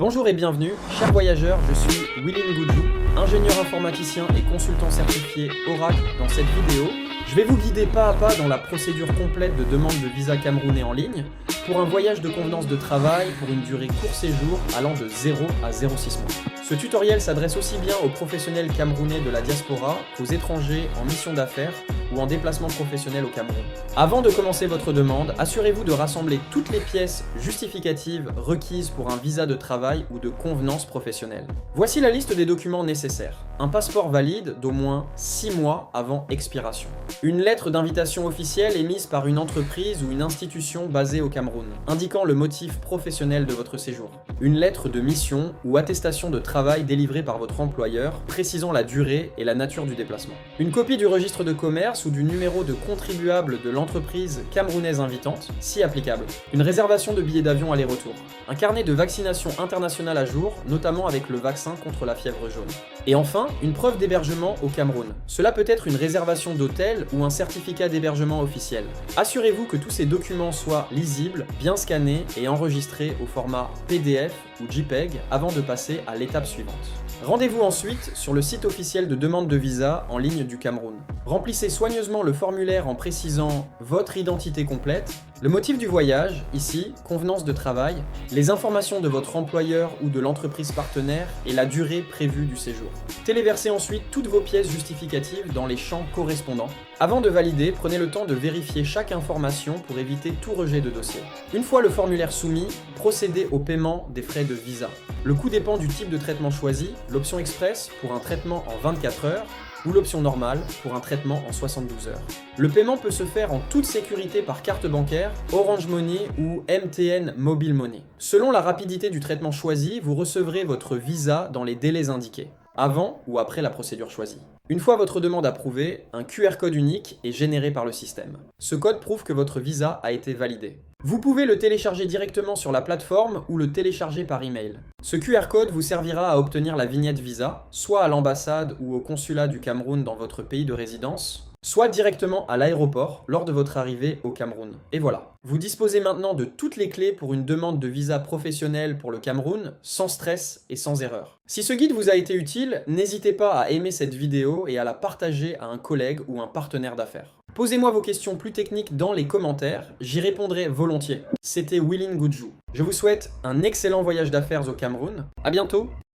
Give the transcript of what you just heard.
Bonjour et bienvenue, chers voyageurs, je suis Willing Goudjou, ingénieur informaticien et consultant certifié Oracle. Dans cette vidéo, je vais vous guider pas à pas dans la procédure complète de demande de visa camerounais en ligne pour un voyage de convenance de travail pour une durée court séjour allant de 0 à 0,6 mois. Ce tutoriel s'adresse aussi bien aux professionnels camerounais de la diaspora qu'aux étrangers en mission d'affaires ou en déplacement professionnel au Cameroun. Avant de commencer votre demande, assurez-vous de rassembler toutes les pièces justificatives requises pour un visa de travail ou de convenance professionnelle. Voici la liste des documents nécessaires. Un passeport valide d'au moins 6 mois avant expiration. Une lettre d'invitation officielle émise par une entreprise ou une institution basée au Cameroun, indiquant le motif professionnel de votre séjour. Une lettre de mission ou attestation de travail délivrée par votre employeur, précisant la durée et la nature du déplacement. Une copie du registre de commerce ou du numéro de contribuable de l'entreprise camerounaise invitante, si applicable. Une réservation de billets d'avion aller-retour. Un carnet de vaccination internationale à jour, notamment avec le vaccin contre la fièvre jaune. Et enfin, une preuve d'hébergement au Cameroun. Cela peut être une réservation d'hôtel ou un certificat d'hébergement officiel. Assurez-vous que tous ces documents soient lisibles, bien scannés et enregistrés au format PDF ou JPEG avant de passer à l'étape suivante. Rendez-vous ensuite sur le site officiel de demande de visa en ligne du Cameroun. Remplissez soigneusement le formulaire en précisant votre identité complète, le motif du voyage, ici, convenance de travail, les informations de votre employeur ou de l'entreprise partenaire et la durée prévue du séjour. Téléversez ensuite toutes vos pièces justificatives dans les champs correspondants. Avant de valider, prenez le temps de vérifier chaque information pour éviter tout rejet de dossier. Une fois le formulaire soumis, procédez au paiement des frais de visa. Le coût dépend du type de traitement choisi, l'option express pour un traitement en 24 heures, ou l'option normale pour un traitement en 72 heures. Le paiement peut se faire en toute sécurité par carte bancaire, Orange Money ou MTN Mobile Money. Selon la rapidité du traitement choisi, vous recevrez votre visa dans les délais indiqués, avant ou après la procédure choisie. Une fois votre demande approuvée, un QR code unique est généré par le système. Ce code prouve que votre visa a été validé. Vous pouvez le télécharger directement sur la plateforme ou le télécharger par email. Ce QR code vous servira à obtenir la vignette visa, soit à l'ambassade ou au consulat du Cameroun dans votre pays de résidence, soit directement à l'aéroport lors de votre arrivée au Cameroun. Et voilà. Vous disposez maintenant de toutes les clés pour une demande de visa professionnel pour le Cameroun, sans stress et sans erreur. Si ce guide vous a été utile, n'hésitez pas à aimer cette vidéo et à la partager à un collègue ou un partenaire d'affaires. Posez-moi vos questions plus techniques dans les commentaires, j'y répondrai volontiers. C'était Willing Goudjou. Je vous souhaite un excellent voyage d'affaires au Cameroun. À bientôt!